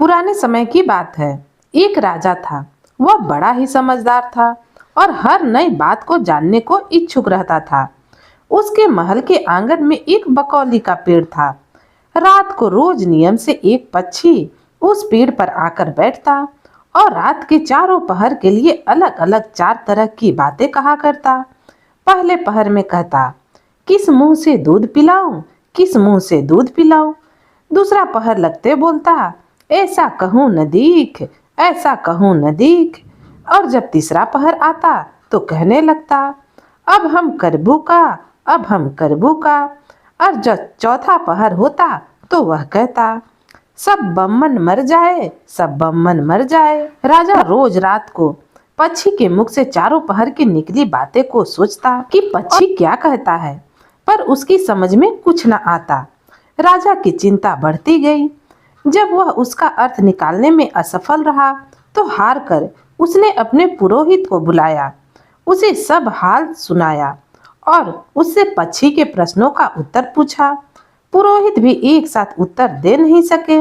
पुराने समय की बात है। एक राजा था। वह बड़ा ही समझदार था और हर नई बात को जानने को इच्छुक रहता था। उसके महल के आंगन में एक बकौली का पेड़ था। रात को रोज नियम से एक पक्षी उस पेड़ पर आकर बैठता और रात के चारों पहर के लिए अलग अलग 4 तरह की बातें कहा करता। पहले पहर में कहता, किस मुंह से दूध पिलाऊं, किस मुंह से दूध पिलाऊं। दूसरा पहर लगते बोलता, ऐसा कहूं न दीख, ऐसा कहूं न दीख। और जब तीसरा पहर आता तो कहने लगता, अब हम करबू का, अब हम करबू का। और जब चौथा पहर होता तो वह कहता, सब बम्मन मर जाए, सब बम्मन मर जाए। राजा रोज रात को पक्षी के मुख से चारों पहर की निकली बातें को सोचता कि पक्षी क्या कहता है, पर उसकी समझ में कुछ न आता। राजा की चिंता बढ़ती गई। जब वह उसका अर्थ निकालने में असफल रहा तो हार कर उसने अपने पुरोहित को बुलाया, उसे सब हाल सुनाया और उससे पक्षी के प्रश्नों का उत्तर पूछा। पुरोहित भी एक साथ उत्तर दे नहीं सके।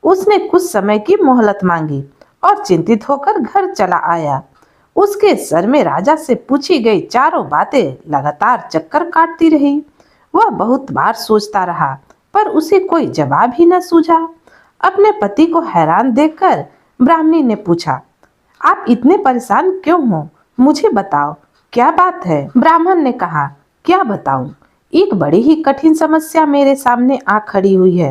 उसने कुछ समय की मोहलत मांगी और चिंतित होकर घर चला आया। उसके सर में राजा से पूछी गई चारों बातें लगातार चक्कर काटती रही। वह बहुत बार सोचता रहा, पर उसे कोई जवाब ही न सूझा। अपने पति को हैरान देखकर ब्राह्मणी ने पूछा, आप इतने परेशान क्यों हो? मुझे बताओ, क्या बात है? ब्राह्मण ने कहा, क्या बताऊं? एक बड़ी ही कठिन समस्या मेरे सामने आ खड़ी हुई है।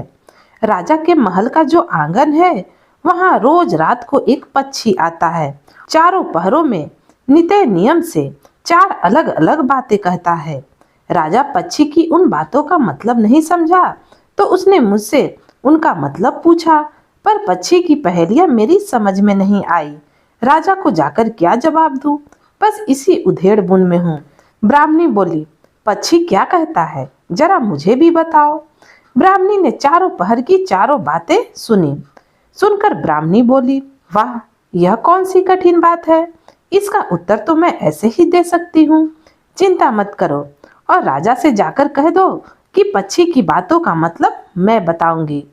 राजा के महल का जो आंगन है, वहां रोज रात को एक पक्षी आता है। चारों पहरों में नित्य नियम से 4 अलग अलग बातें कहता है। राजा पक्षी की उन बातों का मतलब नहीं समझा तो उसने मुझसे उनका मतलब पूछा, पर पक्षी की पहेलियां मेरी समझ में नहीं आई। राजा को जाकर क्या जवाब दूं? बस इसी उधेड़-बुन में हूँ। ब्राह्मणी बोली, पक्षी क्या कहता है, जरा मुझे भी बताओ। ब्राह्मणी ने चारों पहर की चारों बातें सुनी। सुनकर ब्राह्मणी बोली, वाह, यह कौन सी कठिन बात है? इसका उत्तर तो मैं ऐसे ही दे सकती हूँ। चिंता मत करो और राजा से जाकर कह दो कि पक्षी की बातों का मतलब मैं बताऊंगी।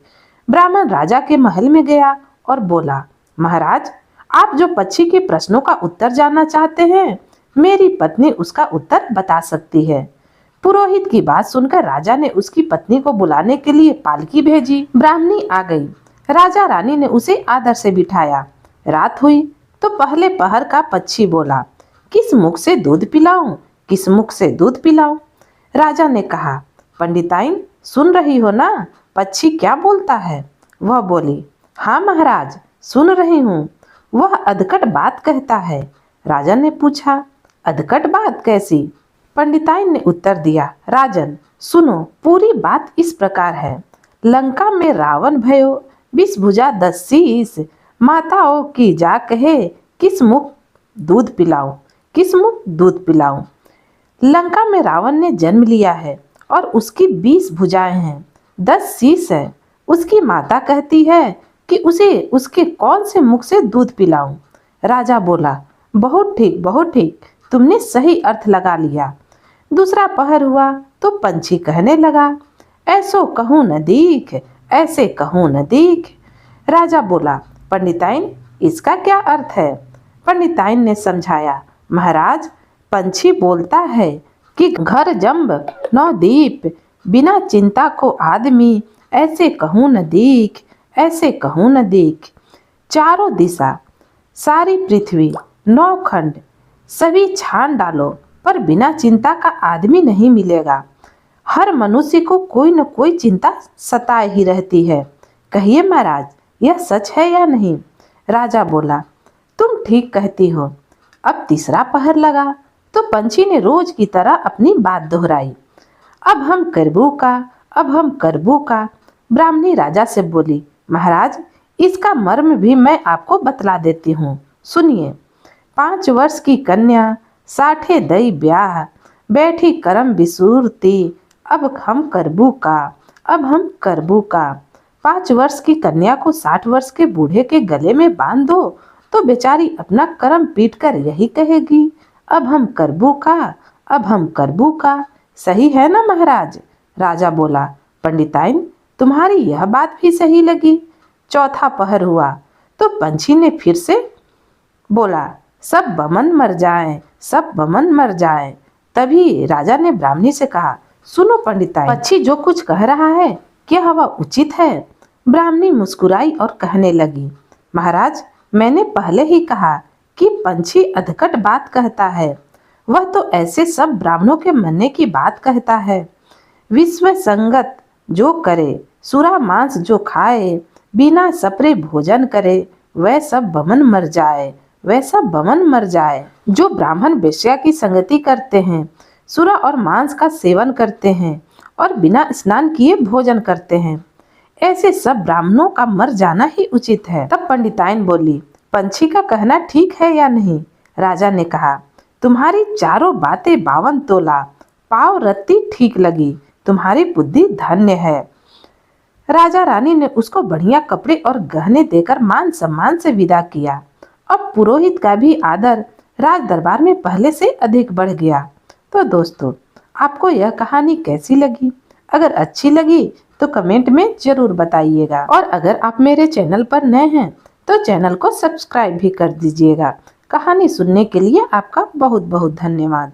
ब्राह्मण राजा के महल में गया और बोला, महाराज, आप जो पक्षी के प्रश्नों का उत्तर जानना चाहते हैं, मेरी पत्नी उसका उत्तर बता सकती है। पुरोहित की बात सुनकर राजा ने उसकी पत्नी को बुलाने के लिए पालकी भेजी। ब्राह्मणी आ गई। राजा रानी ने उसे आदर से बिठाया। रात हुई तो पहले पहर का पक्षी बोला, किस मुख से दूध पिलाऊं, किस मुख से दूध पिलाऊं। राजा ने कहा, पंडिताइन, सुन रही हो ना, पक्षी क्या बोलता है? वह बोली, हाँ महाराज, सुन रही हूँ। वह अधकट बात कहता है। राजा ने पूछा, अधकट बात कैसी? पंडिताइन ने उत्तर दिया, राजन सुनो, पूरी बात इस प्रकार है। लंका में रावण भयो 20 भुजा 10 शीस, माताओं की जा कहे, किस मुख दूध पिलाऊं, किस मुख दूध पिलाऊं। लंका में रावण ने जन्म लिया है और उसकी 20 भुजाएं हैं, 10 शीस है। उसकी माता कहती है कि उसे उसके कौन से मुख से दूध पिलाऊं। राजा बोला, बहुत ठीक, बहुत ठीक, तुमने सही अर्थ लगा लिया। दूसरा पहर हुआ तो पंछी कहने लगा, ऐसो कहूँ न दीख, ऐसे कहूँ न दीख। राजा बोला, पंडिताइन, इसका क्या अर्थ है? पंडिताइन ने समझाया, महाराज, पंछी बोलता है कि घर जंब 9 दीप, बिना चिंता को आदमी, ऐसे कहूँ न दीख, ऐसे कहूँ न दीख। चारों दिशा, सारी पृथ्वी, 9 खंड, सभी छान डालो, पर बिना चिंता का आदमी नहीं मिलेगा। हर मनुष्य को कोई न कोई चिंता सताए ही रहती है। कहिए महाराज, यह सच है या नहीं? राजा बोला, तुम ठीक कहती हो। अब तीसरा पहर लगा तो पंछी ने रोज की तरह अपनी बात दोहराई, अब हम करबू का, अब हम करबू का। ब्राह्मणी राजा से बोली, महाराज, इसका मर्म भी मैं आपको बतला देती हूँ, सुनिए। 5 वर्ष की कन्या, 60 दई ब्याह, बैठी करम बिसूरती, अब हम करबू का, अब हम करबू का। 5 वर्ष की कन्या को 60 वर्ष के बूढ़े के गले में बांध दो तो बेचारी अपना करम पीट कर यही कहेगी, अब हम करबू का, अब हम करबू का। सही है ना महाराज? राजा बोला, पंडिताइन, तुम्हारी यह बात भी सही लगी। चौथा पहर हुआ तो पंछी ने फिर से बोला, सब बमन मर जाएं, सब बमन मर जाएं। तभी राजा ने ब्राह्मणी से कहा, सुनो पंडिताई, पक्षी जो कुछ कह रहा है क्या वह उचित है? ब्राह्मणी मुस्कुराई और कहने लगी, महाराज, मैंने पहले ही कहा कि पंछी अधकट बात कहता है। वह तो ऐसे सब ब्राह्मणों के मरने की बात कहता है। विश्व संगत जो करे, सुरा मांस जो खाए, बिना सपरे भोजन करे, वह सब बमन मर जाए, वह सब बमन मर जाए। जो ब्राह्मण वेश्या की संगति करते हैं, सुरा और मांस का सेवन करते हैं और बिना स्नान किए भोजन करते हैं, ऐसे सब ब्राह्मणों का मर जाना ही उचित है। तब पंडिताइन बोली, पंछी का कहना ठीक है या नहीं? राजा ने कहा, तुम्हारी चारों बातें 52 तोला पाव रत्ती ठीक लगी, तुम्हारी बुद्धि धन्य है। राजा रानी ने उसको बढ़िया कपड़े और गहने देकर मान सम्मान से विदा किया। अब पुरोहित का भी आदर राज दरबार में पहले से अधिक बढ़ गया। तो दोस्तों, आपको यह कहानी कैसी लगी? अगर अच्छी लगी तो कमेंट में जरूर बताइएगा, और अगर आप मेरे चैनल पर नए हैं तो चैनल को सब्सक्राइब भी कर दीजिएगा। कहानी सुनने के लिए आपका बहुत बहुत धन्यवाद।